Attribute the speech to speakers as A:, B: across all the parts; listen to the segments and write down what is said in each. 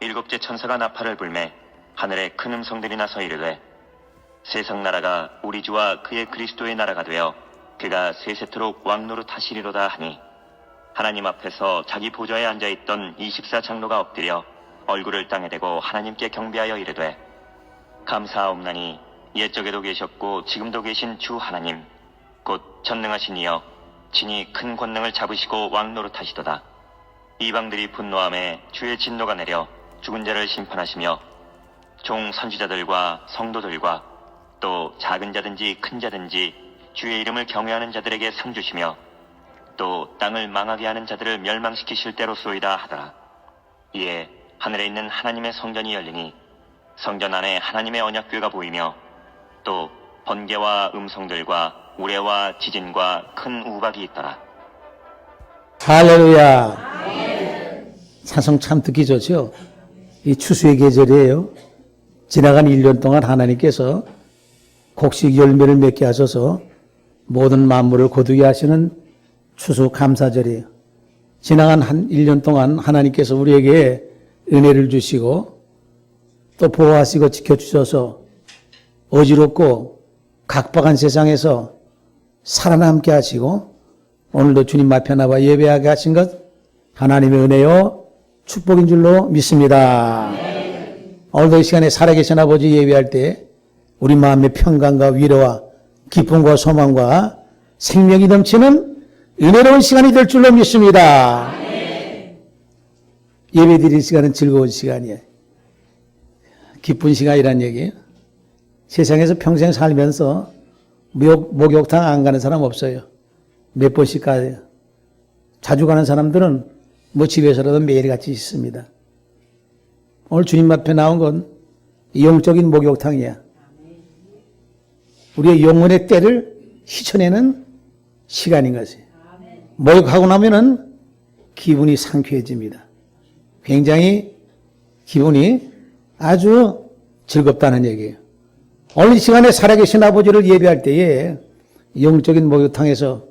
A: 일곱째 천사가 나팔을 불매 하늘에 큰 음성들이 나서 이르되 세상 나라가 우리 주와 그의 그리스도의 나라가 되어 그가 세세토록 왕노릇 하시리로다 하니 하나님 앞에서 자기 보좌에 앉아있던 24장로가 엎드려 얼굴을 땅에 대고 하나님께 경배하여 이르되 감사하옵나니 옛적에도 계셨고 지금도 계신 주 하나님 곧 전능하신 이여 친히 큰 권능을 잡으시고 왕노릇 하시도다. 이방들이 분노함에 주의 진노가 내려 죽은 자를 심판하시며 종 선지자들과 성도들과 또 작은 자든지 큰 자든지 주의 이름을 경외하는 자들에게 상 주시며 또 땅을 망하게 하는 자들을 멸망시키실 때로소이다 하더라. 이에 하늘에 있는 하나님의 성전이 열리니 성전 안에 하나님의 언약궤가 보이며 또 번개와 음성들과 우레와 지진과 큰 우박이 있더라.
B: 할렐루야. 찬송 참 듣기 좋죠. 이 추수의 계절이에요. 지나간 1년 동안 하나님께서 곡식 열매를 맺게 하셔서 모든 만물을 거두게 하시는 추수 감사절이에요. 지나간 1년 동안 하나님께서 우리에게 은혜를 주시고 또 보호하시고 지켜주셔서 어지럽고 각박한 세상에서 살아남게 하시고 오늘도 주님 앞에 나와 예배하게 하신 것 하나님의 은혜요 축복인 줄로 믿습니다. 오늘도 이 시간에 살아계신 아버지 예배할 때 우리 마음의 평강과 위로와 기쁨과 소망과 생명이 넘치는 은혜로운 시간이 될 줄로 믿습니다. 예배드릴 시간은 즐거운 시간이에요. 기쁜 시간이란 얘기예요. 세상에서 평생 살면서 목욕탕 안 가는 사람 없어요. 몇 번씩 가요. 자주 가는 사람들은 뭐 집에서라도 매일같이 있습니다. 오늘 주님 앞에 나온 건 영적인 목욕탕이야. 우리의 영혼의 때를 희천내는 시간인 것이에요. 목욕하고 나면은 기분이 상쾌해집니다. 굉장히 기분이 아주 즐겁다는 얘기예요. 오늘 이 시간에 살아계신 아버지를 예배할 때에 영적인 목욕탕에서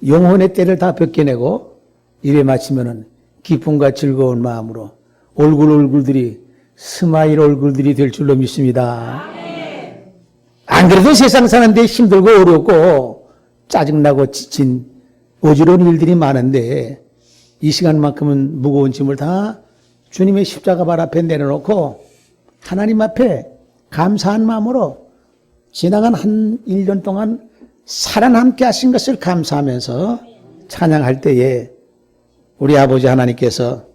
B: 영혼의 때를 다 벗겨내고 예배 마치면은 기쁨과 즐거운 마음으로 얼굴들이 스마일 얼굴들이 될 줄로 믿습니다. 안 그래도 세상 사는데 힘들고 어렵고 짜증나고 지친 어지러운 일들이 많은데 이 시간만큼은 무거운 짐을 다 주님의 십자가 발 앞에 내려놓고 하나님 앞에 감사한 마음으로 지나간 한 1년 동안 살아남게 하신 것을 감사하면서 찬양할 때에 우리 아버지 하나님께서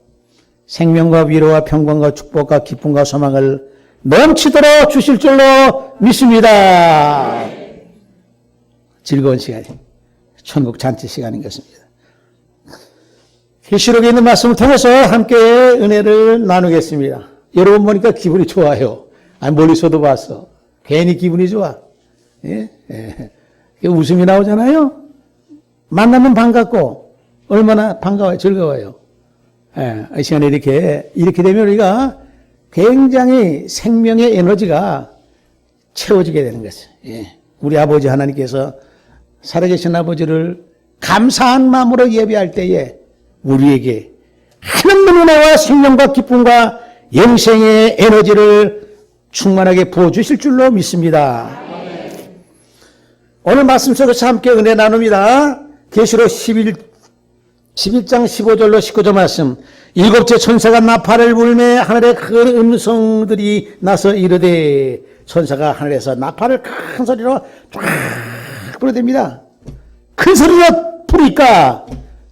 B: 생명과 위로와 평강과 축복과 기쁨과 소망을 넘치도록 주실 줄로 믿습니다. 즐거운 시간이 천국 잔치 시간인 것입니다. 계시록에 있는 말씀을 통해서 함께 은혜를 나누겠습니다. 여러분 보니까 기분이 좋아요. 아니 멀리서도 봤어. 괜히 기분이 좋아. 예? 예. 웃음이 나오잖아요. 만나면 반갑고 얼마나 반가워요. 즐거워요. 예. 이 시간에 이렇게 되면 우리가 굉장히 생명의 에너지가 채워지게 되는 것이에요. 예. 우리 아버지 하나님께서 살아계신 아버지를 감사한 마음으로 예배할 때에 우리에게 하나님의 은혜와 생명과 기쁨과 영생의 에너지를 충만하게 부어주실 줄로 믿습니다. 오늘 말씀 속에서 함께 은혜 나눕니다. 계시록 11장 15절로 19절 말씀. 일곱째 천사가 나팔을 불매 하늘에 큰 음성들이 나서 이르되 천사가 하늘에서 나팔을 큰 소리로 쫙 불어댑니다. 큰 소리로 부르니까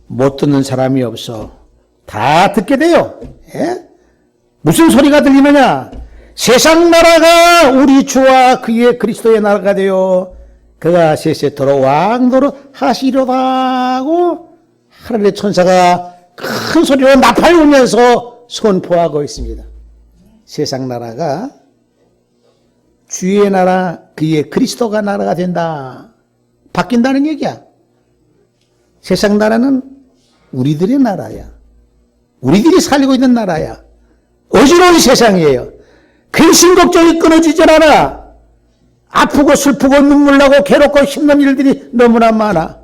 B: 못 듣는 사람이 없어. 다 듣게 돼요. 예? 무슨 소리가 들리느냐? 세상 나라가 우리 주와 그의 그리스도의 나라가 되어 그가 세세토록 왕노릇 하시려다 하고 하늘의 천사가 큰 소리로 나팔 울면서 선포하고 있습니다. 세상 나라가 주의 나라 그의 그리스도가 나라가 된다. 바뀐다는 얘기야. 세상 나라는 우리들의 나라야. 우리들이 살고 있는 나라야. 어지러운 세상이에요. 근심 걱정이 끊어지질 않아. 아프고 슬프고 눈물나고 괴롭고 힘든 일들이 너무나 많아.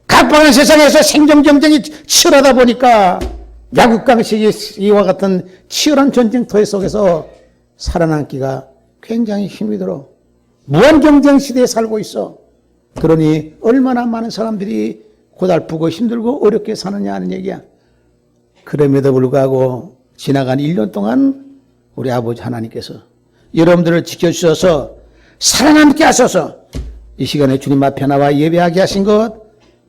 B: 각박한 세상에서 생존 경쟁이 치열하다 보니까 야국강식이와 같은 치열한 전쟁터 속에서 살아남기가 굉장히 힘이 들어. 무한 경쟁 시대에 살고 있어. 그러니 얼마나 많은 사람들이 고달프고 힘들고 어렵게 사느냐 하는 얘기야. 그럼에도 불구하고 지나간 1년 동안 우리 아버지 하나님께서 여러분들을 지켜주셔서 살아남게 하셔서 이 시간에 주님 앞에 나와 예배하게 하신 것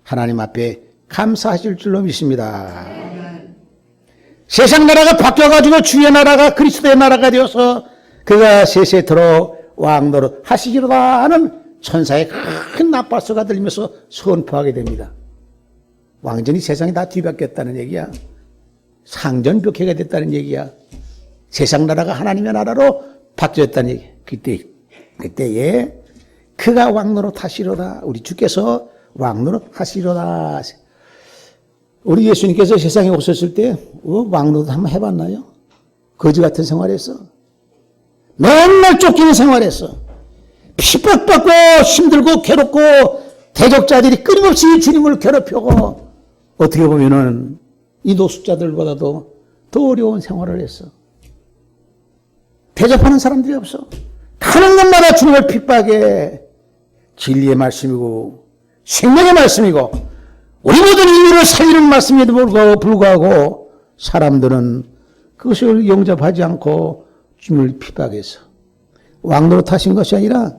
B: 하나님 앞에 감사하실 줄로 믿습니다. 세상 나라가 바뀌어가지고 주의 나라가 그리스도의 나라가 되어서 그가 세세토록 왕노릇 하시기로다 하는 천사의 큰 나팔소가 들리면서 선포하게 됩니다. 왕전이 세상이 다 뒤바뀌었다는 얘기야. 상전벽해가 됐다는 얘기야. 세상 나라가 하나님의 나라로 바뀌었다는 얘기. 그때에 그가 왕노릇 하시로다. 우리 주께서 왕노릇 하시로다. 우리 예수님께서 세상에 오셨을 때 왕노릇 한번 해봤나요? 거지 같은 생활했어. 맨날 쫓기는 생활했어. 핍박받고 힘들고 괴롭고 대적자들이 끊임없이 주님을 괴롭히고 어떻게 보면은 이 노숙자들보다도 더 어려운 생활을 했어. 대접하는 사람들이 없어. 가는 곳마다 주님을 핍박해. 진리의 말씀이고 생명의 말씀이고 우리 모든 인류를 살리는 말씀에도 불구하고 사람들은 그것을 영접하지 않고 주님을 핍박해서 왕노릇 하신 것이 아니라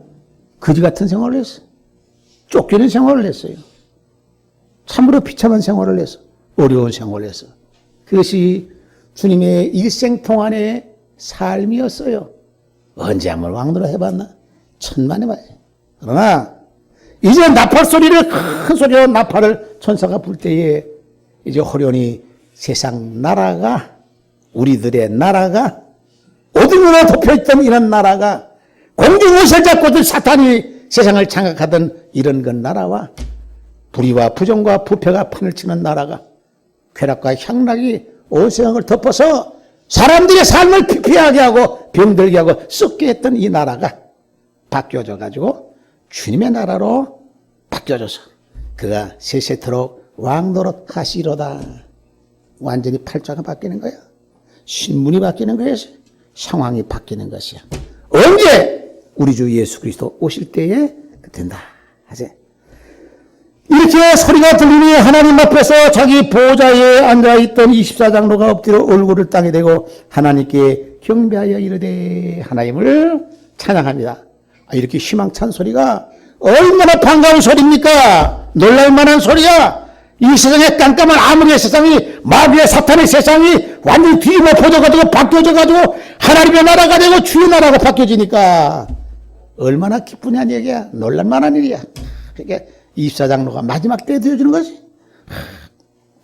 B: 거지 같은 생활을 했어요. 쫓기는 생활을 했어요. 참으로 비참한 생활을 했어. 어려운 생활을 했어. 그것이 주님의 일생 동안의 삶이었어요. 언제 한번 왕노릇 해봤나? 천만에 봐요. 그러나 이제 나팔 소리를 큰 소리로 나팔을 천사가 불 때에 이제 호련히 세상 나라가 우리들의 나라가 어디로나 덮여있던 이런 나라가 공중을 잡고들 사탄이 세상을 장악하던 이런 건 나라와 불의와 부정과 부패가 판을 치는 나라가 쾌락과 향락이 온 세상을 덮어서 사람들의 삶을 피폐하게 하고 병들게 하고 썩게 했던 이 나라가 바뀌어져 가지고 주님의 나라로 바뀌어져서 그가 세세토록 왕노릇 하시로다. 완전히 팔자가 바뀌는 거야. 신문이 바뀌는 거야. 상황이 바뀌는 것이야. 언제? 우리 주 예수 그리스도 오실 때에 된다 하지. 이렇게 소리가 들리니 하나님 앞에서 자기 보좌에 앉아있던 24장로가 엎드려 얼굴을 땅에 대고 하나님께 경배하여 이르되 하나님을 찬양합니다. 이렇게 희망찬 소리가 얼마나 반가운 소리입니까? 놀랄만한 소리야. 이 세상의 깜깜한 암흑의 세상이 마귀의 사탄의 세상이 완전히 뒤집어 퍼져가지고 바뀌어져가지고 하나님의 나라가 되고 주의 나라가 바뀌어지니까 얼마나 기쁘냐는 얘기야. 놀랄만한 일이야. 그러니까 24장로가 마지막 때에 되어주는 것이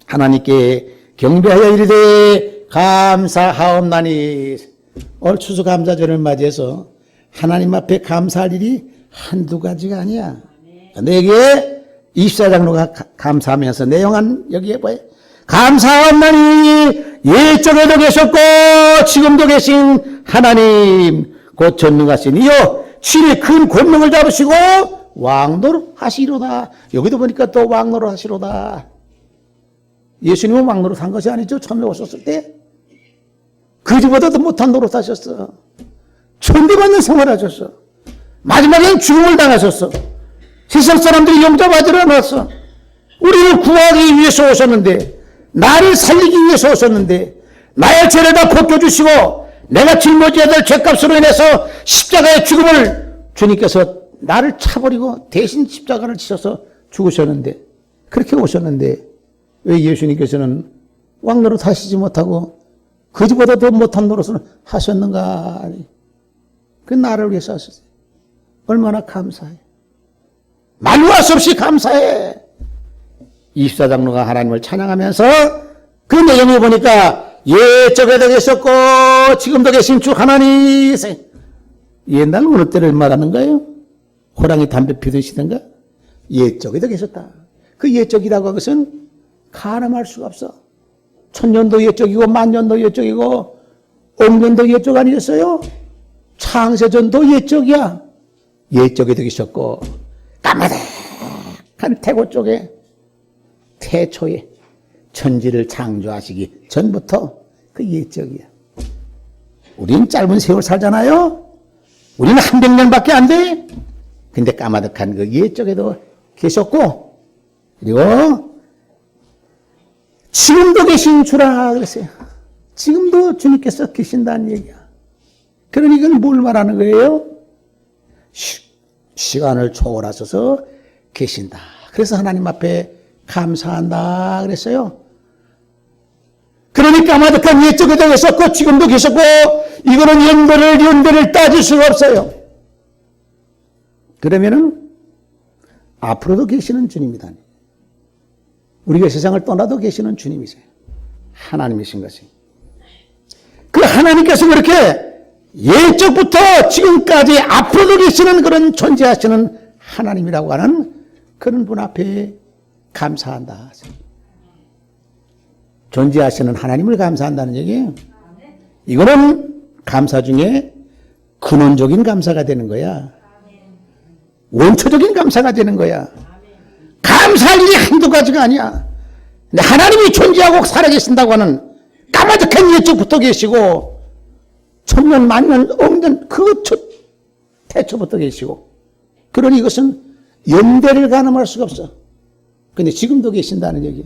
B: 하나님께 경배하여 이르되 감사하옵나니. 올 추수감사절을 맞이해서 하나님 앞에 감사할 일이 한두 가지가 아니야. 내게 24장로가 감사하면서 내용한 여기에 뭐야? 감사하옵나니 옛적에도 계셨고 지금도 계신 하나님 곧 전능하신 이여 친히 큰 권능을 잡으시고 왕노릇 하시로다. 여기도 보니까 또 왕노릇 하시로다. 예수님은 왕노릇 한 것이 아니죠. 처음에 오셨을 때 그지보다도 못한 노릇 하셨어. 천대받는 생활하셨어. 마지막엔 죽음을 당하셨어. 세상 사람들이 영접하지 않았어. 우리를 구하기 위해서 오셨는데, 나를 살리기 위해서 오셨는데, 나의 죄를 다 벗겨주시고 내가 짊어져야 될 죄값으로 인해서 십자가의 죽음을 주님께서 나를 차버리고 대신 십자가를 지셔서 죽으셨는데, 그렇게 오셨는데 왜 예수님께서는 왕노릇 하시지 못하고 그지보다 더 못한 노릇을 하셨는가? 그 나를 위해서 하셨어요. 얼마나 감사해. 말로 할 수 없이 감사해. 24장로가 하나님을 찬양하면서 그 내용을 보니까 옛적에도 계셨고 지금도 계신 주 하나님. 옛날 어느 때를 말하는가요? 호랑이 담배 피우시던가? 옛적에도 계셨다. 그 옛적이라고 한 것은 가늠할 수가 없어. 천년도 옛적이고 만년도 옛적이고 억년도 옛적 아니겠어요? 창세전도 옛적이야. 옛적에도 계셨고 까마득한 태고 쪽에 태초에 천지를 창조하시기 전부터 그 예적이야. 우린 짧은 세월 살잖아요. 우리는 한 100년밖에 안 돼. 근데 까마득한 그 예적에도 계셨고, 그리고 지금도 계신 주라 그랬어요. 지금도 주님께서 계신다는 얘기야. 그러니 이건 뭘 말하는 거예요? 시간을 초월하셔서 계신다. 그래서 하나님 앞에 감사한다 그랬어요. 그러니까 까마득한 옛적에도 계셨고 지금도 계셨고 이거는 연대를 따질 수가 없어요. 그러면은 앞으로도 계시는 주님이다. 우리가 세상을 떠나도 계시는 주님이세요. 하나님이신 것이. 그 하나님께서 그렇게 옛적부터 지금까지 앞으로도 계시는 그런 존재하시는 하나님이라고 하는 그런 분 앞에 감사한다. 존재하시는 하나님을 감사한다는 얘기예요. 이거는 감사 중에 근원적인 감사가 되는 거야. 원초적인 감사가 되는 거야. 감사할 일이 한두 가지가 아니야. 근데 하나님이 존재하고 살아계신다고 하는 까마득한 옛적부터 계시고 천년 만년 억년 그 태초부터 계시고 그러니 이것은 연대를 가늠할 수가 없어. 근데 지금도 계신다는 얘기야.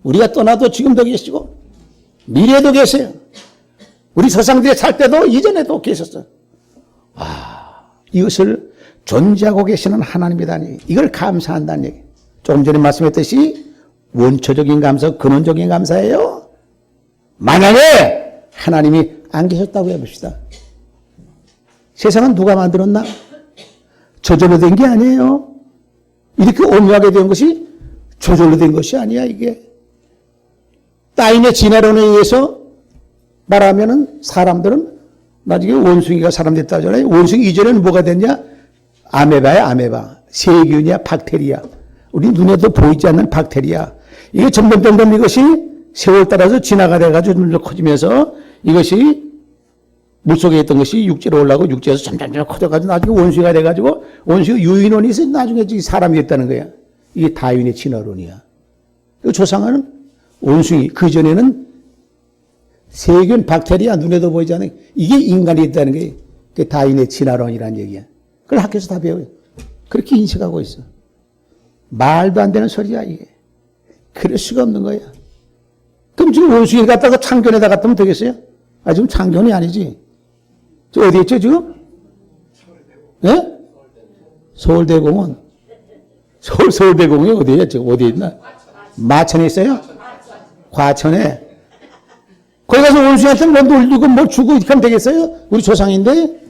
B: 우리가 떠나도 지금도 계시고 미래도 계세요. 우리 조상들이 살 때도 이전에도 계셨어. 이것을 존재하고 계시는 하나님이다니 이걸 감사한다는 얘기. 조금 전에 말씀했듯이 원초적인 감사, 근원적인 감사예요. 만약에 하나님이 안 계셨다고 해봅시다. 세상은 누가 만들었나? 저절로 된 게 아니에요. 이렇게 오묘하게 된 것이 저절로 된 것이 아니야 이게. 따인의 진화론에 의해서 말하면은 사람들은 나중에 원숭이가 사람 됐다 하잖아요. 원숭이 이전에는 뭐가 됐냐? 아메바야 아메바. 세균이야 박테리아. 우리 눈에도 보이지 않는 박테리아. 이게 점점 이것이 세월 따라서 진화가 돼가지고 점점 커지면서 이것이 물속에 있던 것이 육지로 올라가고 육지에서 점점 커져가지고 나중에 원숭이가 돼가지고 원숭이 유인원이 있어 나중에 사람이 됐다는 거야. 이게 다윈의 진화론이야. 조상은 원숭이, 그 전에는 세균, 박테리아 눈에도 보이지 않아요. 이게 인간이 있다는 게 그게 다윈의 진화론이라는 얘기야. 그걸 학교에서 다 배워요. 그렇게 인식하고 있어. 말도 안 되는 소리야 이게. 그럴 수가 없는 거야. 그럼 지금 원숭이를 갖다가 창견에다 갖다 놓으면 되겠어요? 지금 창견이 아니지. 저 어디 있죠 지금? 예? 서울대공원. 서울대공원이 어디에 지금 어디 있나? 마천에 있어요? 과천에. 거기 가서 원숭이한테 뭐 놀리고 뭐 주고 이렇게 하면 되겠어요? 우리 조상인데?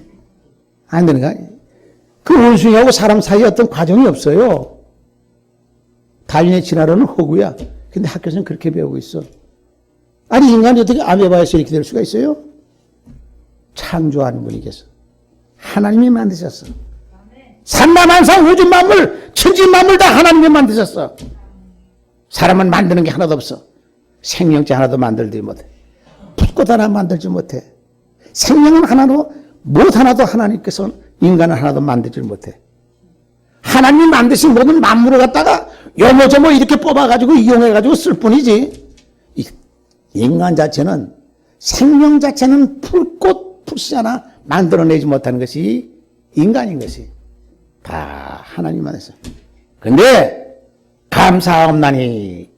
B: 안 되는 거 아니에요. 그 원숭이하고 사람 사이에 어떤 과정이 없어요. 다윈의 진화론은 허구야. 근데 학교에서는 그렇게 배우고 있어. 아니 인간이 어떻게 아메바에서 이렇게 될 수가 있어요? 창조하는 분이 계셔. 하나님이 만드셨어. 산만한상 우주 만물 천지 만물 다 하나님이 만드셨어. 사람은 만드는 게 하나도 없어. 생명체 하나도 만들지 못해. 불꽃 하나 만들지 못해. 생명은 하나도 못 하나도 하나님께서 인간은 하나도 만들지 못해. 하나님이 만드신 모든 만물을 갖다가 요모저모 이렇게 뽑아가지고 이용해가지고 쓸 뿐이지. 인간 자체는 생명 자체는 불꽃 불씨 하나 만들어내지 못하는 것이 인간인 것이 다 하나님만 했어요. 근데 감사옵나니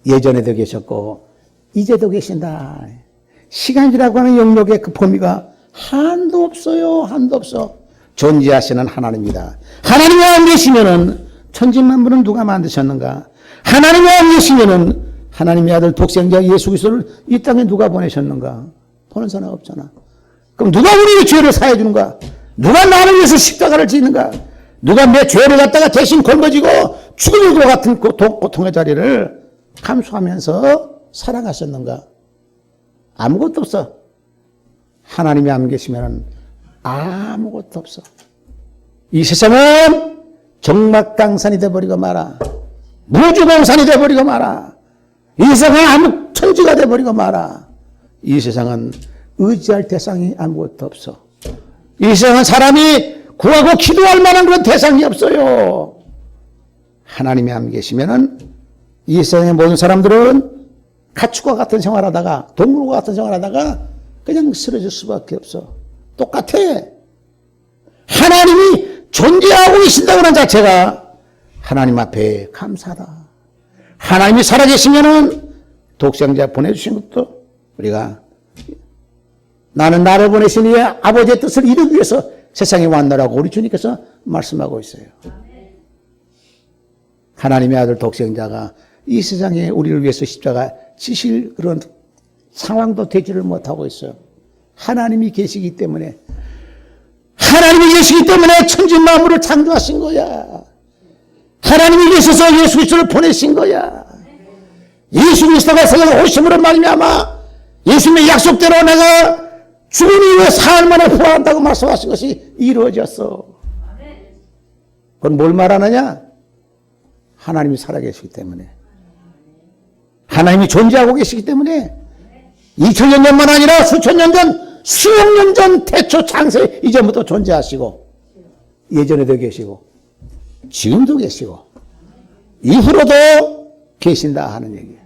B: 예전에도 계셨고 이제도 계신다. 시간이라고 하는 영역의 그 범위가 한도 없어요. 한도 없어. 존재하시는 하나님이다. 하나님이 안 계시면은 천지만물은 누가 만드셨는가? 하나님이 안 계시면은 하나님의 아들 독생자 예수 그리스도를 이 땅에 누가 보내셨는가? 보낸 사람 없잖아. 그럼 누가 우리의 죄를 사해 주는가? 누가 나를 위해서 십자가를 지는가? 누가 내 죄를 갖다가 대신 걸머지고 죽음의 것 같은 고통의 자리를 감수하면서 살아가셨는가? 아무것도 없어. 하나님이 안 계시면 아무것도 없어. 이 세상은 정막강산이 돼버리고 말아. 무주공산이 돼버리고 말아. 이 세상은 아무 천지가 돼버리고 말아. 이 세상은 의지할 대상이 아무것도 없어. 이 세상은 사람이 구하고 기도할 만한 그런 대상이 없어요. 하나님이 안 계시면은 이 세상의 모든 사람들은 가축과 같은 생활하다가 동물과 같은 생활하다가 그냥 쓰러질 수밖에 없어. 똑같아. 하나님이 존재하고 계신다고 하는 자체가 하나님 앞에 감사하다. 하나님이 살아계시면은 독생자 보내주신 것도 우리가 나는 나를 보내신 이의 아버지의 뜻을 이루기 위해서 세상에 왔노라고 우리 주님께서 말씀하고 있어요. 하나님의 아들 독생자가 이 세상에 우리를 위해서 십자가 지실 그런 상황도 되지를 못하고 있어요. 하나님이 계시기 때문에 천지 만물을 창조하신 거야. 하나님이 계셔서 예수 그리스도를 보내신 거야. 예수 그리스도가 세상에 오심으로 말미암아 예수님의 약속대로 내가 죽은 이후에 사흘 만에 부활한다고 말씀하신 것이 이루어졌어. 그건 뭘 말하느냐? 하나님이 살아계시기 때문에, 하나님이 존재하고 계시기 때문에 2000년 전만 아니라 수천 년 전, 수억 년 전 태초 창세 이전부터 존재하시고 예전에도 계시고 지금도 계시고 이후로도 계신다 하는 얘기예요.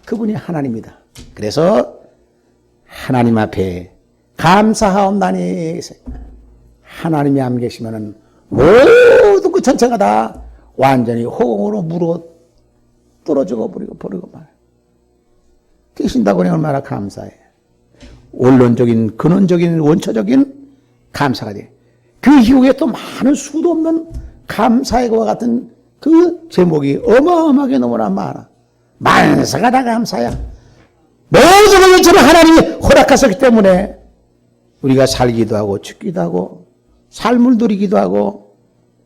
B: 그분이 하나님이다. 그래서 하나님 앞에 감사하옵나니, 하나님이 안 계시면은 모든 그 전체가 다 완전히 허공으로 물어 떨어져 버리고 말. 계신다고 하니 얼마나 감사해. 원론적인, 근원적인, 원초적인 감사가 돼. 그 이후에 또 많은 수도 없는 감사의 것과 같은 그 제목이 어마어마하게 너무나 많아. 만사가 다 감사야. 모든 것처럼 하나님이 허락하셨기 때문에 우리가 살기도 하고 죽기도 하고 삶을 누리기도 하고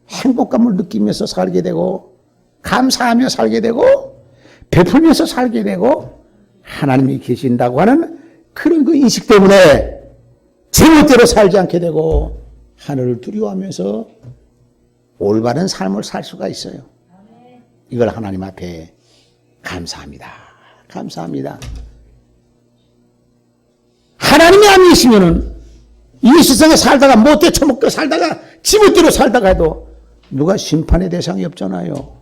B: 행복감을 느끼면서 살게 되고 감사하며 살게 되고 베풀면서 살게 되고 하나님이 계신다고 하는 그런 그 인식 때문에 제멋대로 살지 않게 되고 하늘을 두려워하면서 올바른 삶을 살 수가 있어요. 이걸 하나님 앞에 감사합니다. 감사합니다. 하나님이 안 계시면은 이 세상에 살다가 못돼 처먹고 살다가 지멋대로 살다가 해도 누가 심판의 대상이 없잖아요.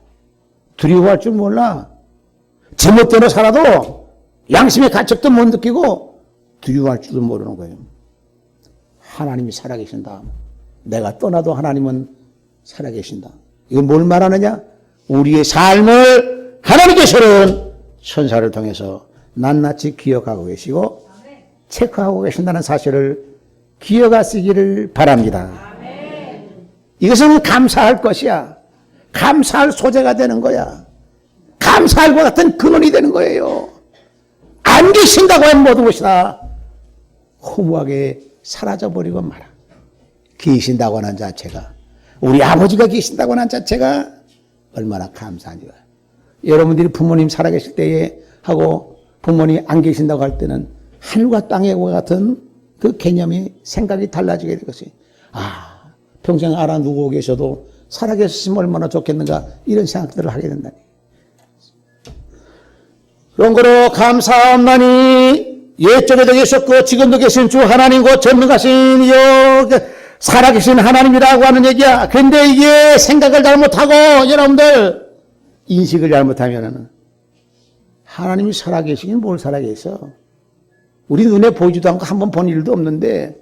B: 두려워할 줄 몰라. 제멋대로 살아도 양심의 가책도 못 느끼고 두려워할 줄도 모르는 거예요. 하나님이 살아계신다. 내가 떠나도 하나님은 살아계신다. 이건 뭘 말하느냐? 우리의 삶을 하나님께서는 천사를 통해서 낱낱이 기억하고 계시고 체크하고 계신다는 사실을 기억하시기를 바랍니다. 이것은 감사할 것이야. 감사할 소재가 되는 거야. 감사할 것 같은 근원이 되는 거예요. 안 계신다고 하면 모든 것이 다 허무하게 사라져버리고 말아. 계신다고 하는 자체가, 우리 아버지가 계신다고 하는 자체가 얼마나 감사한지. 여러분들이 부모님 살아계실 때에 하고 부모님 안 계신다고 할 때는 하늘과 땅의 같은 그 개념이 생각이 달라지게 될 것이, 아, 평생 알아 누고 계셔도 살아계셨으면 얼마나 좋겠는가, 이런 생각들을 하게 된다니. 그런 거로 감사합나니 옛적에도 계셨고 지금도 계신 주 하나님 곧 전능하신 이여 살아계신 하나님이라고 하는 얘기야. 그런데 이게 생각을 잘못하고 여러분들 인식을 잘못하면은 하나님이 살아계시긴 뭘 살아계셔. 우리 눈에 보이지도 않고 한 번 본 일도 없는데,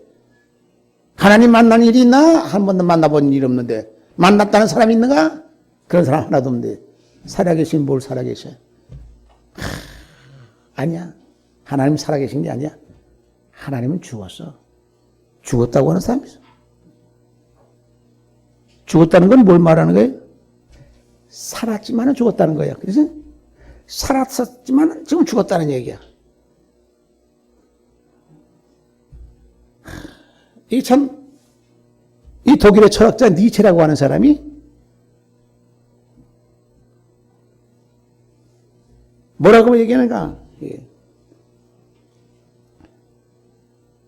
B: 하나님 만난 일이 있나? 한 번도 만나본 일 없는데, 만났다는 사람이 있는가? 그런 사람 하나도 없는데 살아계신 뭘 살아계셔? 아니야. 하나님 살아계신 게 아니야. 하나님은 죽었어. 죽었다고 하는 사람이 있어. 죽었다는 건 뭘 말하는 거예요? 살았지만은 죽었다는 거야. 그래서 살았었지만 지금 죽었다는 얘기야. 이 독일의 철학자 니체라고 하는 사람이 뭐라고 얘기하는가?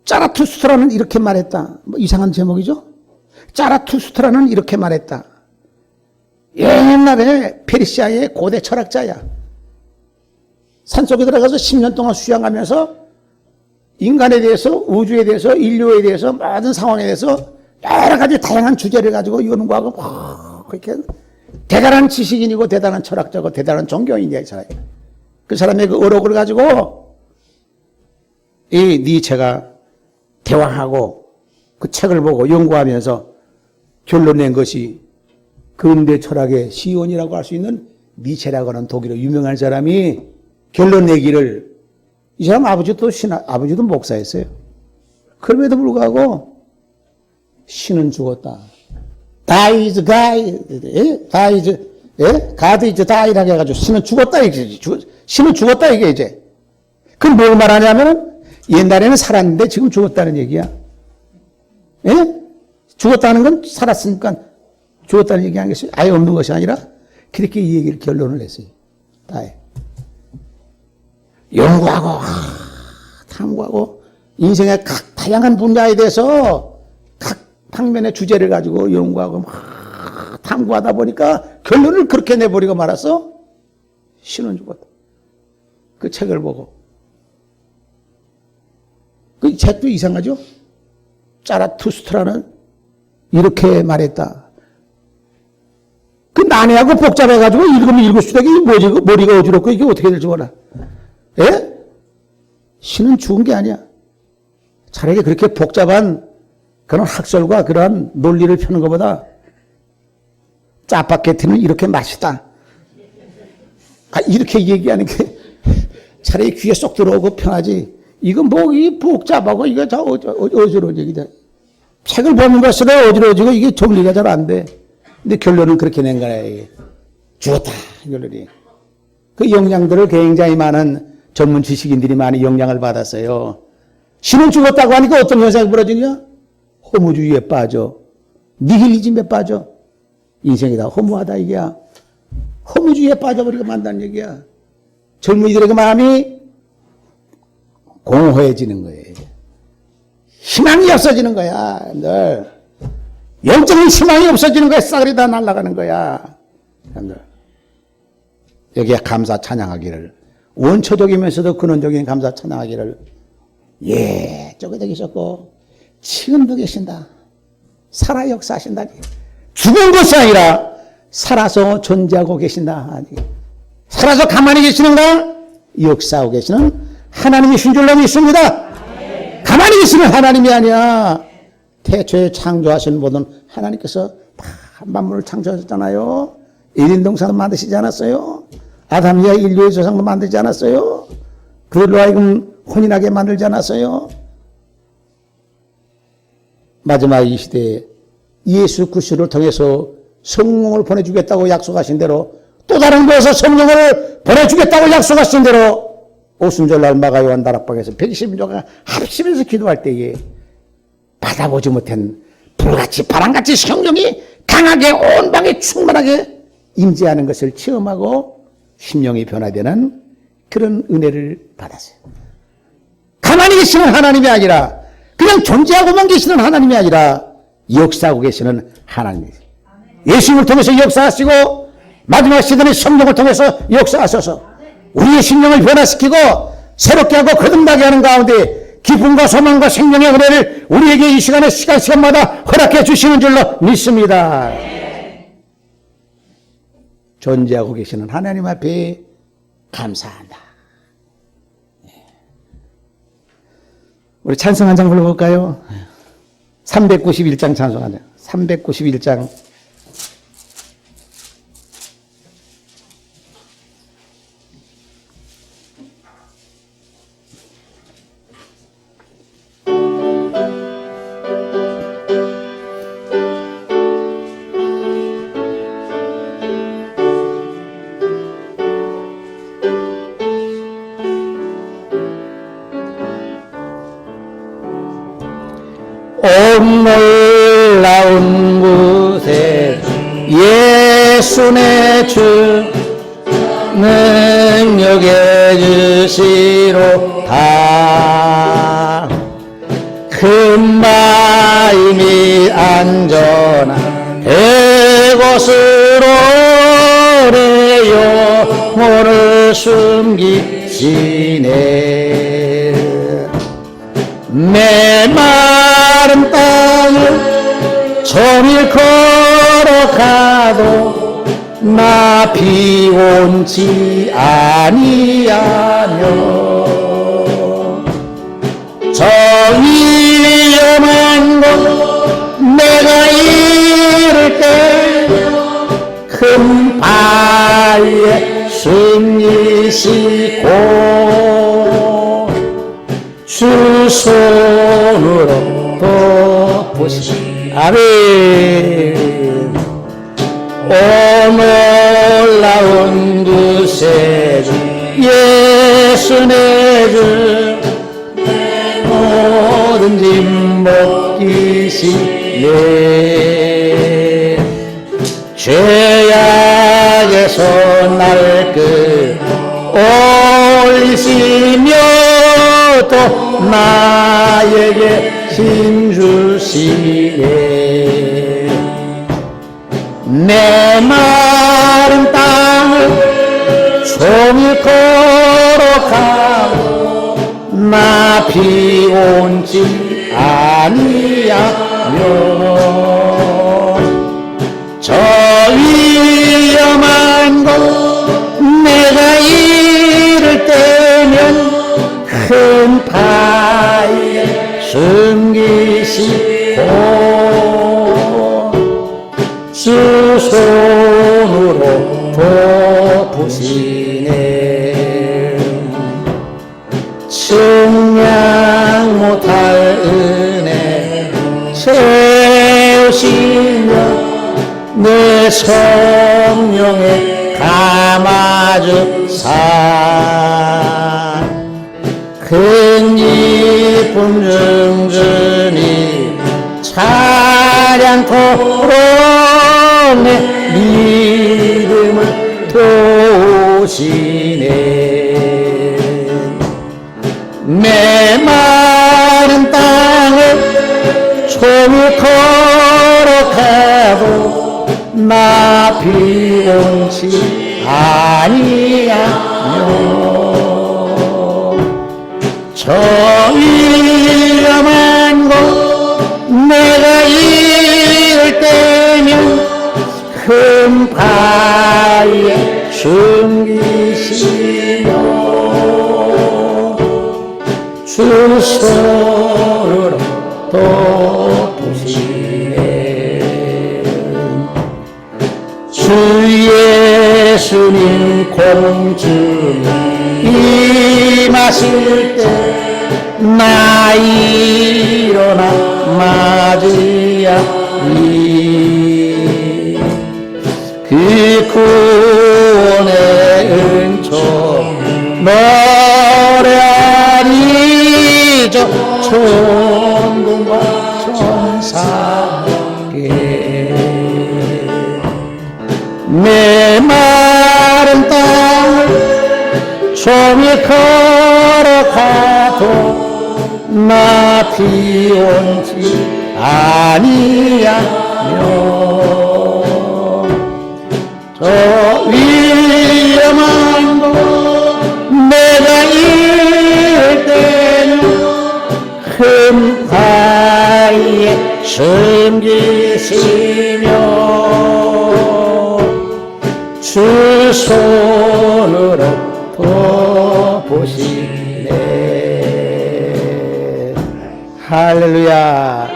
B: 짜라투스트라는 이렇게 말했다. 뭐 이상한 제목이죠? 짜라투스트라는 이렇게 말했다. 옛날에 페르시아의 고대 철학자야. 산속에 들어가서 10년 동안 수양하면서 인간에 대해서, 우주에 대해서, 인류에 대해서, 모든 상황에 대해서 여러 가지 다양한 주제를 가지고 연구하고 그렇게 대단한 지식인이고 대단한 철학자고 대단한 종교인이야, 이 사람이. 그 사람의 그 어록을 가지고 이 니체가 대화하고 그 책을 보고 연구하면서 결론 낸 것이 근대 철학의 시온이라고 할 수 있는 니체라고 하는 독일어 유명한 사람이 결론 내기를, 이 사람 아버지도 목사였어요. 그럼에도 불구하고 신은 죽었다. Die is God, die is, God is die라고 해가지고 신은 죽었다 이게, 신은 죽었다 이게 이제. 그럼 뭘 말하냐면은 옛날에는 살았는데 지금 죽었다는 얘기야. 예? 죽었다는 건 살았으니까 죽었다는 얘기 아니겠어요? 아예 없는 것이 아니라 그렇게 이 얘기를 결론을 냈어요. 다이. 연구하고 탐구하고 인생의 각 다양한 분야에 대해서 각 방면의 주제를 가지고 연구하고 막 탐구하다 보니까 결론을 그렇게 내버리고 말았어. 신은 죽었다. 그 책을 보고. 그 책도 이상하죠? 자라투스트라는 이렇게 말했다. 그 난해하고 복잡해가지고 읽으면 읽을수록 이게 뭐지? 머리가 어지럽고 이게 어떻게 될지 몰라. 예? 신은 죽은 게 아니야. 차라리 그렇게 복잡한 그런 학설과 그러한 논리를 펴는 것보다 짜파게티는 이렇게 맛있다. 이렇게 얘기하는 게 차라리 귀에 쏙 들어오고 편하지. 이건 뭐, 이 복잡하고 이거 다 어지러운 얘기다. 책을 보는 것으로 어지러워지고 이게 정리가 잘 안 돼. 근데 결론은 그렇게 낸 거야, 이게. 죽었다, 결론이. 그 영향들을 굉장히 많은 전문 지식인들이 많이 영향을 받았어요. 신은 죽었다고 하니까 어떤 현상이 벌어지냐? 허무주의에 빠져. 니힐리즘에 빠져. 인생이 다 허무하다, 이게야. 허무주의에 빠져버리고 만다는 얘기야. 젊은이들의 그 마음이 공허해지는 거예요. 희망이 없어지는 거야, 늘. 영적인 희망이 없어지는 거야. 싸그리 다 날아가는 거야. 늘. 여기에 감사 찬양하기를, 원초적이면서도 근원적인 감사 찬양하기를, 저기도 계셨고 지금도 계신다. 살아 역사하신다니. 죽은 것이 아니라 살아서 존재하고 계신다. 아니. 살아서 가만히 계시는가? 역사하고 계시는 하나님이신 줄로 믿습니다. 가만히 계시는 하나님이 아니야. 태초에 창조하신 모든 하나님께서 다 만물을 창조하셨잖아요. 1인 동산도 만드시지 않았어요? 아담이야 인류의 조상도 만들지 않았어요? 그들로 하여금 혼인하게 만들지 않았어요? 마지막 이 시대에 예수 그리스도를 통해서 성령을 보내주겠다고 약속하신 대로, 또 다른 곳에서 성령을 보내주겠다고 약속하신 대로 오순절날 마가요한 다락방에서 120인조가 합심해서 기도할 때에 받아보지 못한 불같이 바람같이 성령이 강하게 온 방에 충만하게 임재하는 것을 체험하고 심령이 변화되는 그런 은혜를 받았어요. 가만히 계시는 하나님이 아니라, 그냥 존재하고만 계시는 하나님이 아니라 역사하고 계시는 하나님이에요. 예수님을 통해서 역사하시고 마지막 시대의 성령을 통해서 역사하셔서 우리의 심령을 변화시키고 새롭게 하고 거듭나게 하는 가운데 기쁨과 소망과 생명의 은혜를 우리에게 이 시간에 시간마다 허락해 주시는 줄로 믿습니다. 존재하고 계시는 하나님 앞에 감사한다. 우리 찬송 한 장 불러볼까요? 391장 찬송 한 장. 391장. 온 놀라운 곳에 예수의 주 능력의 주시로다. 금마임이 안전한 그곳으로 내 영혼을 숨기시네. 내 마른 땅을 종일 걸어가도 나 비온지 아니하며 저 위험한 곳 내가 이를 때 큰 바위에 숨기시고 주 손으로 덮으시 아멘. 오 놀라운 그 세주 예수 내 주 모든 짐 벗기시네 죄악에서 날 끌어올리시며 또 나에게 힘 주시네 내 마른 땅을 종일 걸어가고 나 비온지 아니하며 저 위험한 곳 내가 이를 때면 큰 바위에 숨기시고 주 손으로 덮으시네 측량 못할 은혜 채우시며 내 성령에 감아주사 큰 기쁨 증증이 찬양토록 내 믿음을 도우시네 메마른 땅을 종일 걸어가도 나 비온지 아니하며 저 위험한 곳 내가 이를 때면 큰 바위에 숨기시며 주 손으로 덮으시네 주 예수님 공중에 임하실 때 나 일어나 맞이하리 그 구원의 은총 노래하리 저 천군과 천사께 메마른 땅을 종일 걸어가도 나 비온지 아니하며 저 위험한 곳 내가 이를 때는 큰 바위에 숨기시며 주 손으로 덮으시네 할렐루야.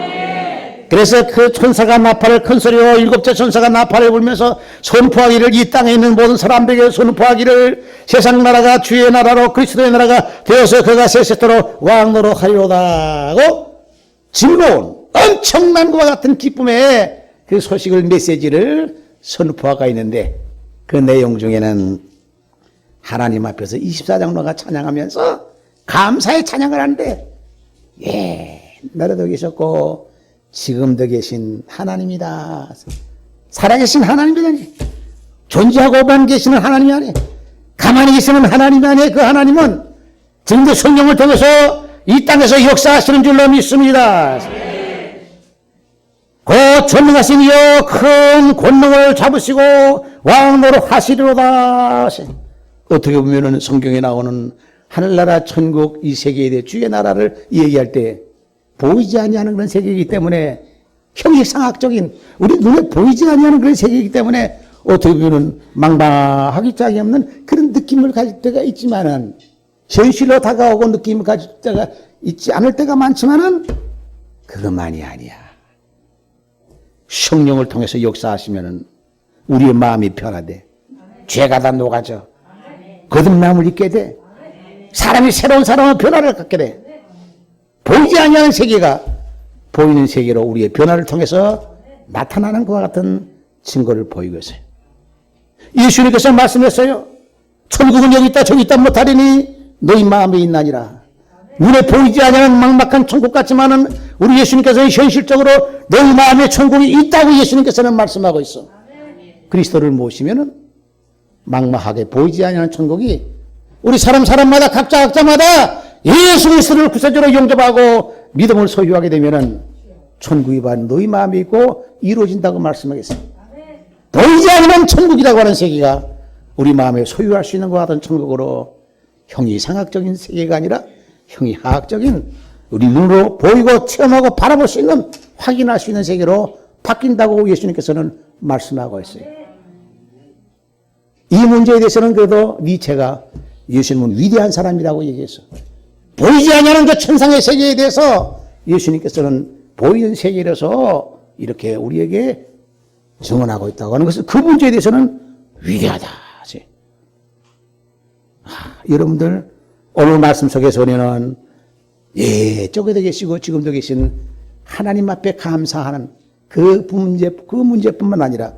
B: 그래서 그 천사가 나팔을 큰 소리로 일곱째 천사가 나팔을 불면서 선포하기를 이 땅에 있는 모든 사람들에게 선포하기를 세상 나라가 주의 나라로 그리스도의 나라가 되어서 그가 세세토록 왕노로 하리로다 하고 즐거운 엄청난 것과 같은 기쁨의 그 소식을 메시지를 선포하고 있는데 그 내용 중에는 하나님 앞에서 24장로가 찬양하면서 감사의 찬양을 하는데 나라도 계셨고 지금도 계신 하나님이다. 살아계신 하나님이다니. 존재하고만 계시는 하나님이 아니에요. 가만히 계시는 하나님이 아니에요. 그 하나님은 지금도 성령을 통해서 이 땅에서 역사하시는 줄로 믿습니다. 그 전능하신 이여 큰 권능을 잡으시고 왕노로 하시리로다. 어떻게 보면은 성경에 나오는 하늘나라 천국 이 세계에 대해 주의 나라를 얘기할 때 보이지 아니하는 그런 세계이기 때문에 형식상학적인 우리 눈에 보이지 아니하는 그런 세계이기 때문에 어떻게 보면 망망하기 짝이 없는 그런 느낌을 가질 때가 있지만은, 현실로 다가오고 느낌을 가질 때가 있지 않을 때가 많지만은, 그것만이 아니야. 성령을 통해서 역사하시면은 우리의 마음이 변화돼. 죄가 다 녹아져. 거듭남을 잊게 돼. 사람이 새로운 사람의 변화를 갖게 돼. 보이지 아니하는 세계가 보이는 세계로 우리의 변화를 통해서 나타나는 것과 같은 증거를 보이고 있어요. 예수님께서 말씀했어요. 천국은 여기 있다 저기 있다 못하리니 너희 마음에 있나니라. 눈에 보이지 아니하는 막막한 천국 같지만은 우리 예수님께서는 현실적으로 너희 마음에 천국이 있다고 예수님께서는 말씀하고 있어. 그리스도를 모시면은 막막하게 보이지 아니하는 천국이 우리 사람마다 각자마다 예수 그리스도를 구세주로 영접하고 믿음을 소유하게 되면은 천국이 바로 너희 마음에 있고 이루어진다고 말씀하겠어요. 보이지 않는 천국이라고 하는 세계가 우리 마음에 소유할 수 있는 것 같은 천국으로 형이 상학적인 세계가 아니라 형이 하학적인 우리 눈으로 보이고 체험하고 바라볼 수 있는 확인할 수 있는 세계로 바뀐다고 예수님께서는 말씀하고 있어요. 이 문제에 대해서는 그래도 니체가 예수님은 위대한 사람이라고 얘기했어. 보이지 않는 그 천상의 세계에 대해서 예수님께서는 보이는 세계라서 이렇게 우리에게 증언하고 있다고 하는 것은 그 문제에 대해서는 위대하다. 여러분들 오늘 말씀 속에서 우리는 저기도 계시고 지금도 계신 하나님 앞에 감사하는 그 문제뿐만 아니라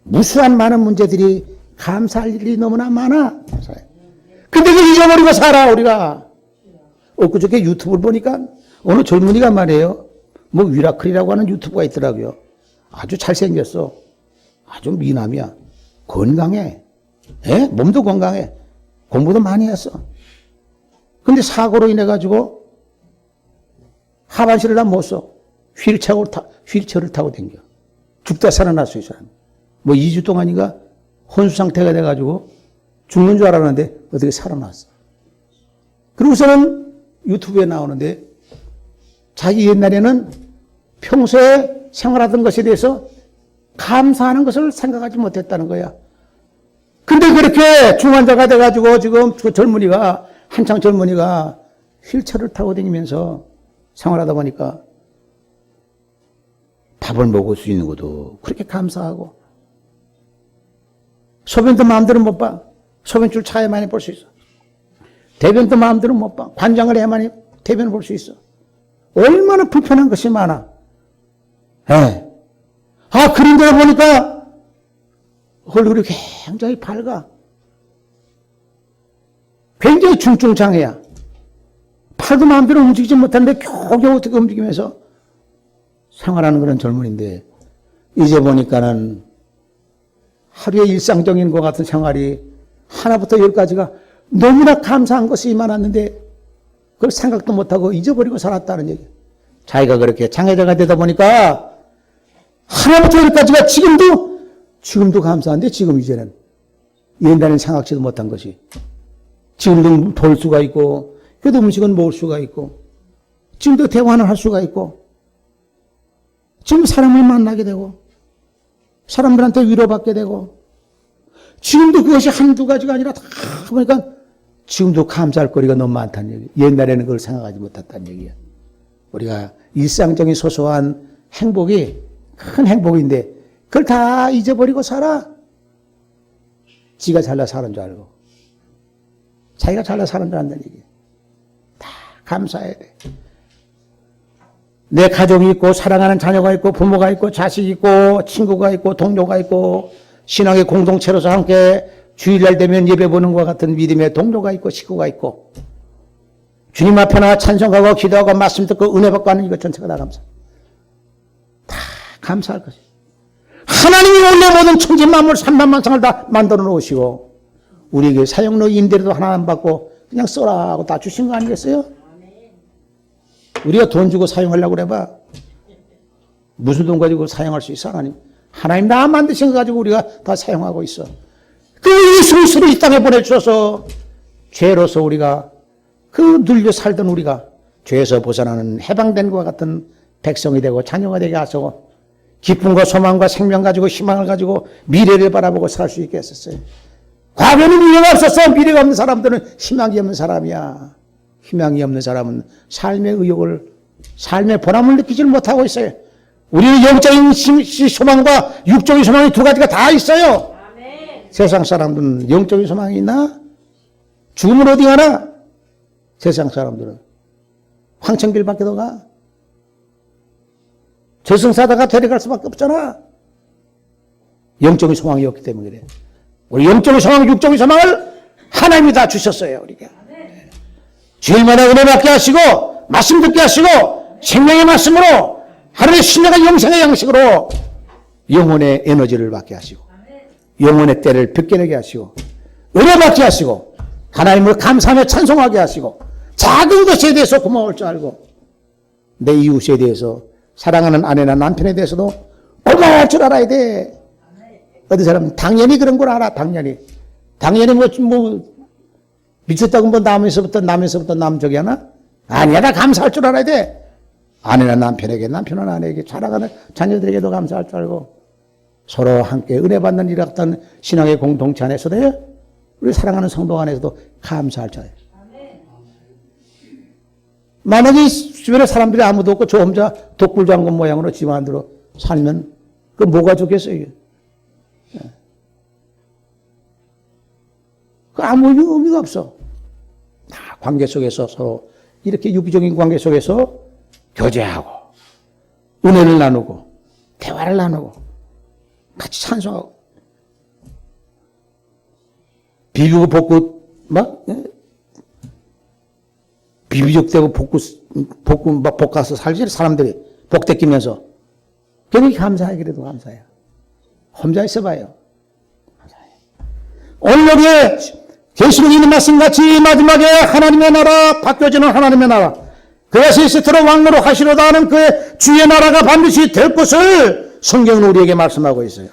B: 무수한 많은 문제들이 감사할 일이 너무나 많아. 근데 그 잊어버리고 살아 우리가. 엊그저께 유튜브를 보니까 어느 젊은이가 말이에요. 뭐 위라클이라고 하는 유튜브가 있더라고요. 아주 잘생겼어. 아주 미남이야. 건강해. 몸도 건강해. 공부도 많이 했어. 근데 사고로 인해 가지고 하반신을 다 못 써. 휠체어를 타고 다녀. 죽다 살아날 수 있어. 뭐 2주 동안인가 혼수 상태가 돼가지고 죽는 줄 알았는데 어떻게 살아났어. 그리고서는 유튜브에 나오는데 자기 옛날에는 평소에 생활하던 것에 대해서 감사하는 것을 생각하지 못했다는 거야. 근데 그렇게 중환자가 돼가지고 지금 그 젊은이가, 한창 젊은이가 휠체어를 타고 다니면서 생활하다 보니까 밥을 먹을 수 있는 것도 그렇게 감사하고, 소변도 마음대로 못 봐. 소변줄 차에만이 볼 수 있어. 대변도 마음대로 못 봐. 관장을 해야만이 대변을 볼 수 있어. 얼마나 불편한 것이 많아. 그런데 보니까 얼굴이 굉장히 밝아. 굉장히 중증장애야. 팔도 마음대로 움직이지 못하는데 겨우겨우 어떻게 움직이면서 생활하는 그런 젊은인데, 이제 보니까는 하루의 일상적인 것 같은 생활이 하나부터 열까지가 너무나 감사한 것이 많았는데 그걸 생각도 못하고 잊어버리고 살았다는 얘기. 자기가 그렇게 장애자가 되다 보니까 하나부터 열까지가 지금도 감사한데, 지금 이제는 옛날에는 생각지도 못한 것이 지금도 볼 수가 있고, 그래도 음식은 먹을 수가 있고, 지금도 대화를 할 수가 있고, 지금 사람을 만나게 되고, 사람들한테 위로받게 되고, 지금도 그것이 한두 가지가 아니라 다 보니까 지금도 감사할 거리가 너무 많다는 얘기. 옛날에는 그걸 생각하지 못했다는 얘기야. 우리가 일상적인 소소한 행복이 큰 행복인데 그걸 다 잊어버리고 살아. 지가 잘나 사는 줄 알고, 자기가 잘나 사는 줄 안다는 얘기야. 다 감사해야 돼. 내 가족이 있고, 사랑하는 자녀가 있고, 부모가 있고, 자식이 있고, 친구가 있고, 동료가 있고, 신앙의 공동체로서 함께 주일날 되면 예배 보는 것과 같은 믿음의 동료가 있고, 식구가 있고, 주님 앞에 나 찬송하고 기도하고 말씀 듣고 은혜 받고 하는 이것 전체가 다 감사. 다 감사할 것이. 하나님이 원래 모든 천지 만물 삼만만상을 다 만들어 놓으시고 우리에게 사용료 임대료도 하나 안 받고 그냥 써라 하고 다 주신 거 아니겠어요? 우리가 돈 주고 사용하려고 그래봐. 무슨 돈 가지고 사용할 수 있어? 하나님 나 만드신 거 가지고 우리가 다 사용하고 있어. 그 예수 그리스도를 이 땅에 보내주셔서 죄로서 우리가 그 눌려 살던 우리가 죄에서 벗어나는 해방된 것과 같은 백성이 되고 자녀가 되게 하시고 기쁨과 소망과 생명 가지고 희망을 가지고 미래를 바라보고 살 수 있게 했었어요. 과거에는 미래가 없었어. 미래가 없는 사람들은 희망이 없는 사람이야. 희망이 없는 사람은 삶의 보람을 느끼지 못하고 있어요. 우리는 영적인 소망과 육적인 소망이 두 가지가 다 있어요. 아멘. 세상 사람들은 영적인 소망이 있나? 죽으면 어디 가나? 세상 사람들은 황천길밖에 더 가. 저승사자가 데려갈 수밖에 없잖아. 영적인 소망이 없기 때문에 그래. 우리 영적인 소망, 육적인 소망을 하나님이 다 주셨어요. 우리가. 주일마다 은혜 받게 하시고 말씀 듣게 하시고 생명의 말씀으로 하루의 신령한 영생의 양식으로 영혼의 에너지를 받게 하시고 영혼의 때를 벗겨내게 하시고 은혜 받게 하시고 하나님을 감사하며 찬송하게 하시고 작은 것에 대해서 고마울 줄 알고 내 이웃에 대해서 사랑하는 아내나 남편에 대해서도 고마울 줄 알아야 돼. 어디 사람은 당연히 그런 걸 알아. 당연히 미쳤다고 뭐 남에서부터 남쪽이 하나? 아니야. 다 감사할 줄 알아야 돼. 아내나 남편에게, 남편은 아내에게, 자라가는 자녀들에게도 감사할 줄 알고 서로 함께 은혜 받는 일 같은 신앙의 공동체 안에서도 우리 사랑하는 성도 안에서도 감사할 줄 알아요. 만약에 주변에 사람들이 아무도 없고 저 혼자 독불장군 모양으로 집 안으로 살면 그 뭐가 좋겠어요? 그 아무 의미가 없어. 다 관계 속에서 서로 이렇게 유기적인 관계 속에서 교제하고 은혜를 나누고 대화를 나누고 같이 찬송하고 비비고 볶고 막 비비적대고 볶고 막 볶아서 살지 사람들이 복대 끼면서 괜히 감사해. 그래도 감사해요. 혼자 있어봐요. 오늘 여기에 계시록에 있는 말씀같이 마지막에 하나님의 나라 바뀌어지는 하나님의 나라 그것이 세트로 왕노로 하시로다 하는 그의 주의 나라가 반드시 될 것을 성경은 우리에게 말씀하고 있어요.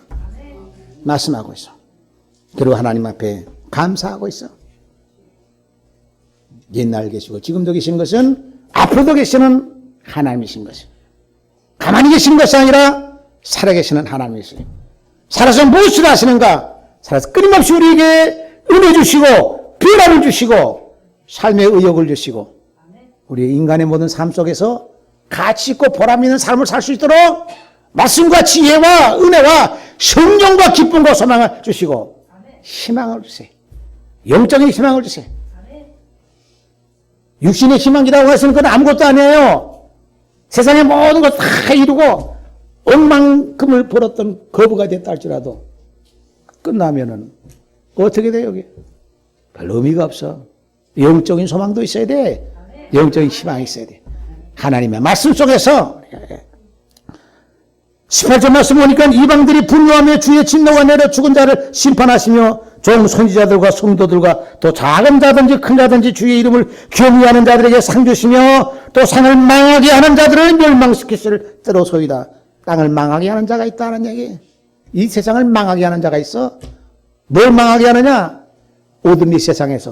B: 말씀하고 있어. 그리고 하나님 앞에 감사하고 있어. 옛날 계시고 지금도 계신 것은 앞으로도 계시는 하나님이신 것이에요. 가만히 계신 것이 아니라 살아계시는 하나님이세요. 살아서 무엇을 하시는가? 살아서 끊임없이 우리에게 은혜 주시고 비라를 주시고 삶의 의욕을 주시고 우리 인간의 모든 삶 속에서 가치 있고 보람 있는 삶을 살 수 있도록 말씀과 지혜와 은혜와 성령과 기쁨과 소망을 주시고 희망을 주세요. 영적인 희망을 주세요. 육신의 희망이라고 해서는 그건 아무것도 아니에요. 세상의 모든 것 다 이루고 억만큼을 벌었던 거부가 됐다 할지라도 끝나면은 어떻게 돼 여기? 별 의미가 없어. 영적인 소망도 있어야 돼. 영적인 희망이 있어야 돼. 하나님의 말씀 속에서 18절 말씀 보니까 이방들이 분노하며 주의 진노가 내려 죽은 자를 심판하시며 종 선지자들과 성도들과 또 작은 자든지 큰 자든지 주의 이름을 경외하는 자들에게 상 주시며 또 상을 망하게 하는 자들을 멸망시키실 때로소이다. 땅을 망하게 하는 자가 있다는 얘기. 이 세상을 망하게 하는 자가 있어. 뭘 망하게 하느냐? 모든 이 세상에서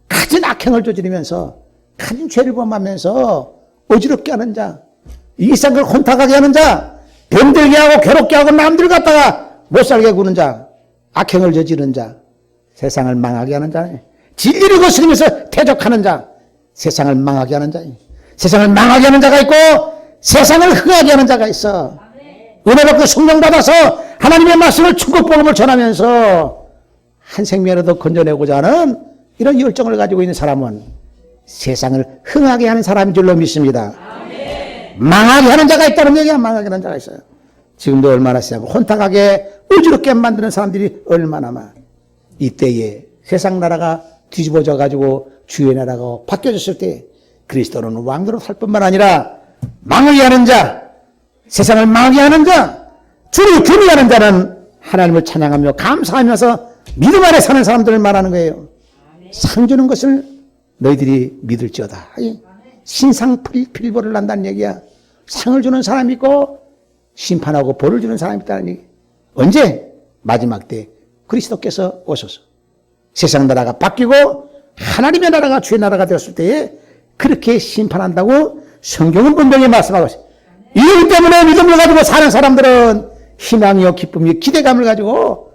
B: 가진 악행을 저지르면서 가진 죄를 범하면서 어지럽게 하는 자, 이 세상을 혼탁하게 하는 자, 병들게 하고 괴롭게 하고 남들 갖다가 못 살게 구는 자, 악행을 저지르는 자, 세상을 망하게 하는 자, 진리를 거스르면서 대적하는 자, 세상을 망하게 하는 자, 세상을 망하게 하는 자가 있고 세상을 흥하게 하는 자가 있어. 은혜 받고 성령 받아서 하나님의 말씀을 축복복음을 전하면서 한 생명이라도 건져내고자 하는 이런 열정을 가지고 있는 사람은 세상을 흥하게 하는 사람인 줄로 믿습니다. 망하게 하는 자가 있다는 얘기야. 망하게 하는 자가 있어요. 지금도 얼마나 세상을 혼탁하게 어지럽게 만드는 사람들이 얼마나 많아. 이때에 세상 나라가 뒤집어져 가지고 주의 나라가 바뀌어졌을 때 그리스도는 왕으로 살 뿐만 아니라 망하게 하는 자, 세상을 망하게 하는 자, 주를 경외하는 자는 하나님을 찬양하며 감사하면서 믿음 안에 사는 사람들을 말하는 거예요. 상 주는 것을 너희들이 믿을지어다. 신상필보를 한다는 얘기야. 상을 주는 사람이 있고 심판하고 벌을 주는 사람이 있다는 얘기. 언제? 마지막 때 그리스도께서 오셔서 세상 나라가 바뀌고 하나님의 나라가 주의 나라가 되었을 때에 그렇게 심판한다고 성경은 분명히 말씀하고 있어요. 이유 때문에 믿음을 가지고 사는 사람들은 희망이요, 기쁨이요, 기대감을 가지고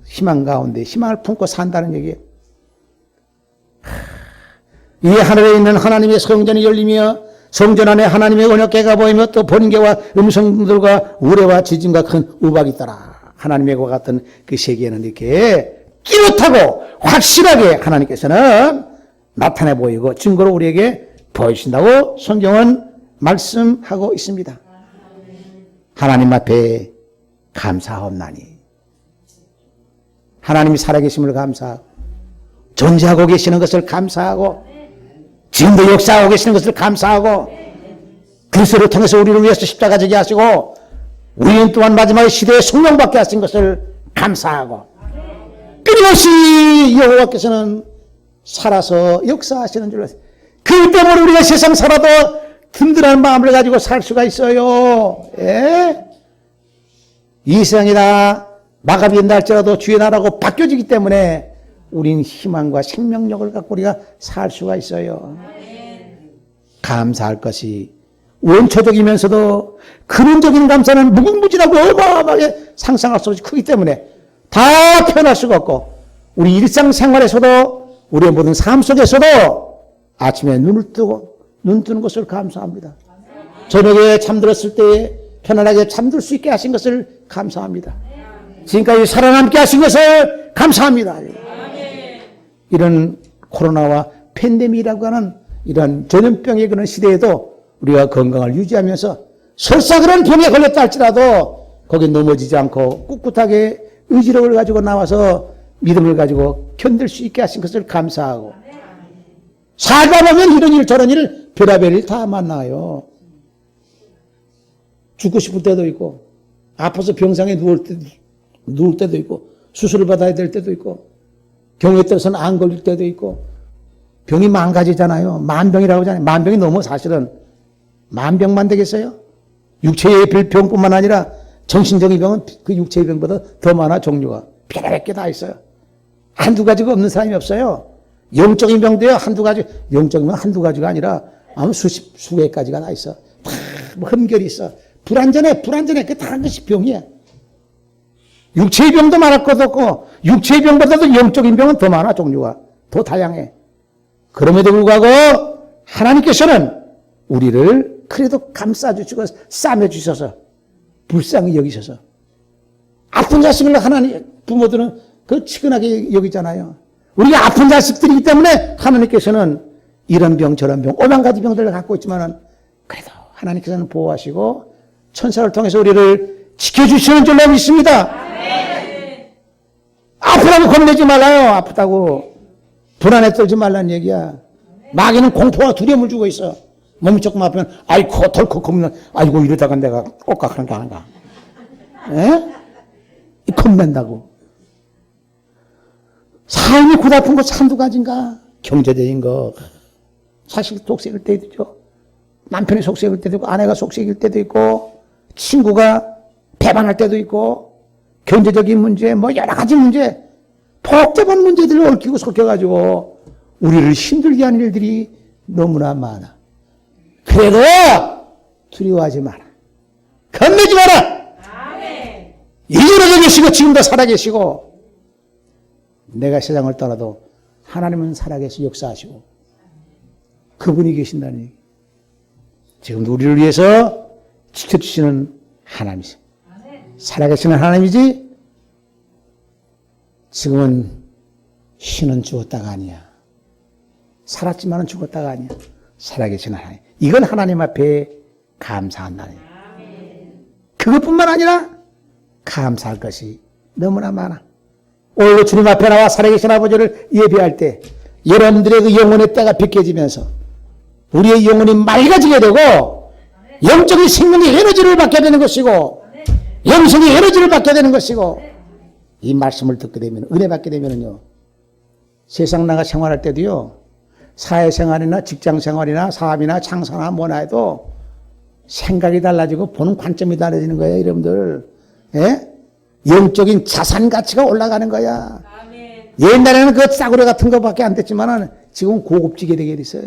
B: 희망 가운데 희망을 품고 산다는 얘기예요. 이 하늘에 있는 하나님의 성전이 열리며 성전 안에 하나님의 언약궤가 보이며 또 번개와 음성들과 우레와 지진과 큰 우박이 있더라. 하나님과 같은 그 세계에는 이렇게 끼긋하고 확실하게 하나님께서는 나타내 보이고 증거로 우리에게 보여주신다고 성경은 말씀하고 있습니다. 하나님 앞에 감사하옵나니 하나님이 살아계심을 감사하고 존재하고 계시는 것을 감사하고 지금도 역사하고 계시는 것을 감사하고 그리스도를 통해서 우리를 위해서 십자가 지게 하시고 우리는 또한 마지막의 시대에 성령받게 하신 것을 감사하고 끊임없이 여호와께서는 살아서 역사하시는 줄 아세요. 그 때문에 우리가 세상 살아도 든든한 마음을 가지고 살 수가 있어요. 예? 이 세상이다 마감이 된다 할지라도 주의 나라고 바뀌어지기 때문에 우린 희망과 생명력을 갖고 우리가 살 수가 있어요. 감사할 것이 원초적이면서도 근원적인 감사는 무궁무진하고 어마어마하게 상상할 수 없이 크기 때문에 다 표현할 수가 없고 우리 일상생활에서도 우리의 모든 삶 속에서도 아침에 눈을 뜨고 눈 뜨는 것을 감사합니다. 저녁에 잠들었을 때 편안하게 잠들 수 있게 하신 것을 감사합니다. 지금까지 살아남게 하신 것을 감사합니다. 이런 코로나와 팬데믹이라고 하는 이런 전염병의 그런 시대에도 우리가 건강을 유지하면서 설사 그런 병에 걸렸다 할지라도 거기에 넘어지지 않고 꿋꿋하게 의지력을 가지고 나와서 믿음을 가지고 견딜 수 있게 하신 것을 감사하고 살다 보면 이런 일 저런 일 별의별 일 다 만나요. 죽고 싶을 때도 있고 아파서 병상에 누울 때도 있고 수술을 받아야 될 때도 있고 병에 따라서는 안 걸릴 때도 있고 병이 망가지잖아요. 만병이라고 하잖아요. 만병이 너무 사실은 만병만 되겠어요? 육체의 병뿐만 아니라 정신적인 병은 그 육체의 병보다 더 많아 종류가. 별의별 게 다 있어요. 한두 가지가 없는 사람이 없어요. 영적인 병도요 한두 가지, 영적인 병은 한두 가지가 아니라 아무 수백 가지가 다 있어. 다 뭐 흠결이 있어. 불안전해. 그게 다 한 것이 병이야. 육체의 병도 말할 것도 없고 육체의 병보다도 영적인 병은 더 많아 종류가. 더 다양해. 그럼에도 불구하고 하나님께서는 우리를 그래도 감싸주시고 싸매주셔서 불쌍히 여기셔서 아픈 자식을 하나님 부모들은 그 치근하게 여기잖아요. 우리가 아픈 자식들이기 때문에 하나님께서는 이런 병 저런 병 오만 가지 병들을 갖고 있지만은 그래도 하나님께서는 보호하시고 천사를 통해서 우리를 지켜주시는 줄로 믿습니다. 아프다고 겁내지 말아요. 아프다고 불안에 떨지 말라는 얘기야. 마귀는 공포와 두려움을 주고 있어. 몸이 조금 아프면 아이고 덜컥 겁나 아이고 이러다가 내가 꼭각하는 게 아닌가. 에? 겁낸다고. 삶이 고달픈 거 한두 가지인가? 경제적인 거. 사실 속색일 때도 있죠. 남편이 속색일 때도 있고 아내가 속색일 때도 있고 친구가 배반할 때도 있고 경제적인 문제 뭐 여러 가지 문제 복잡한 문제들을 얽히고 섞여가지고 우리를 힘들게 하는 일들이 너무나 많아. 그래도 두려워하지 마라. 겁내지 마라. 이전에도 계시고 지금도 살아계시고 내가 세상을 떠나도 하나님은 살아계시 역사하시고 그분이 계신다는 얘기. 지금도 우리를 위해서 지켜주시는 하나님이세요. 살아계시는 하나님이지 지금은 신은 죽었다가 아니야. 살았지만은 죽었다가 아니야. 살아계신 하나님. 이건 하나님 앞에 감사한다는 얘기. 그것뿐만 아니라 감사할 것이 너무나 많아. 오늘도 주님 앞에 나와 살아계신 아버지를 예배할 때 여러분들의 그 영혼의 때가 벗겨지면서 우리의 영혼이 맑아지게 되고 영적인 생명의 에너지를 받게 되는 것이고 영성의 에너지를 받게 되는 것이고 이 말씀을 듣게 되면 은혜 받게 되면요 세상 나가 생활할 때도요 사회생활이나 직장생활이나 사업이나 창사나 뭐나 해도 생각이 달라지고 보는 관점이 달라지는 거예요 여러분들. 예? 영적인 자산 가치가 올라가는 거야. 아멘. 옛날에는 그 싸구려 같은 것밖에 안 됐지만 지금 고급지게 되게 됐어요.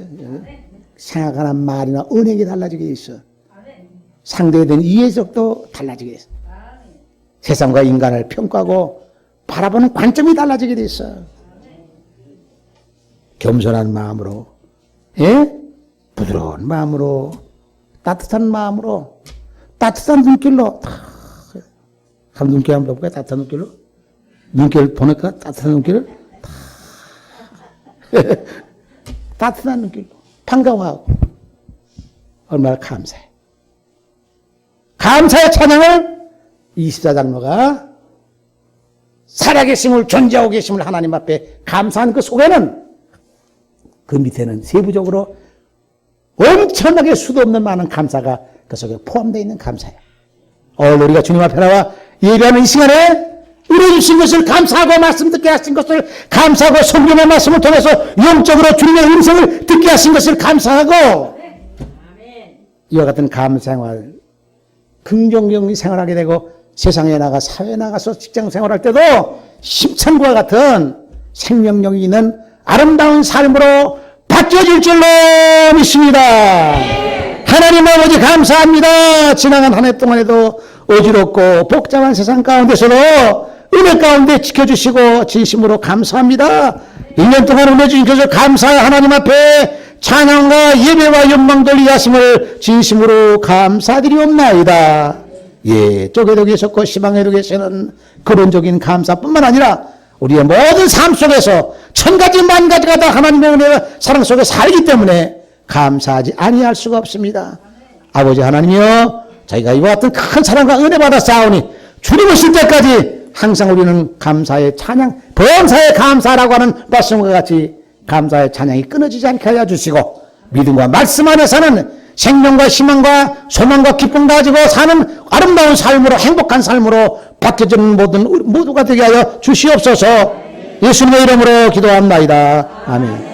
B: 생각하는 말이나 은행이 달라지게 있어. 상대에 대한 이해력도 달라지게 됐어. 세상과 인간을 평가하고 바라보는 관점이 달라지게 됐어. 겸손한 마음으로, 예? 부드러운 마음으로, 따뜻한 마음으로, 따뜻한 눈길로, 한 눈길 한번 볼까요? 따뜻한 눈길로? 눈길 보니까 따뜻한 눈길을 따뜻한 눈길로 반가워하고 얼마나 감사해. 감사의 찬양을 24장로가 살아계심을 존재하고 계심을 하나님 앞에 감사한 그 속에는 그 밑에는 세부적으로 엄청나게 수도 없는 많은 감사가 그 속에 포함되어 있는 감사예요. 오늘 우리가 주님 앞에 나와 예배하는 이 시간에 우리 주신 것을 감사하고 말씀 듣게 하신 것을 감사하고 성경의 말씀을 통해서 영적으로 주님의 음성을 듣게 하신 것을 감사하고 이와 같은 감사생활 긍정적인 생활하게 되고 세상에 나가 사회에 나가서 직장 생활할 때도 심찬과 같은 생명력이 있는 아름다운 삶으로 바뀌어질 줄로 믿습니다. 하나님 아버지 감사합니다. 지나간 한 해 동안에도 어지럽고 복잡한 세상 가운데서도 은혜 가운데 지켜주시고 진심으로 감사합니다. 1년 동안 은혜 주신 것을 감사해 하나님 앞에 찬양과 예배와 영광 돌리게 하심을 진심으로 감사드리옵나이다. 예, 쪼개도 계셨고 시방에도 계시는 근원적인 감사뿐만 아니라 우리의 모든 삶 속에서 천가지 만가지가 다 하나님의 은혜와 사랑 속에 살기 때문에 감사하지 아니할 수가 없습니다. 아버지 하나님이여, 저희가 이와 같은 큰 사랑과 은혜 받아 싸우니 주님 오실 때까지 항상 우리는 감사의 찬양, 범사의 감사라고 하는 말씀과 같이 감사의 찬양이 끊어지지 않게 하여 주시고 믿음과 말씀 안에 사는 생명과 희망과 소망과 기쁨 가지고 사는 아름다운 삶으로 행복한 삶으로 바뀌어지는 모든 모두가 되게 하여 주시옵소서. 예수님의 이름으로 기도합니다. 아멘.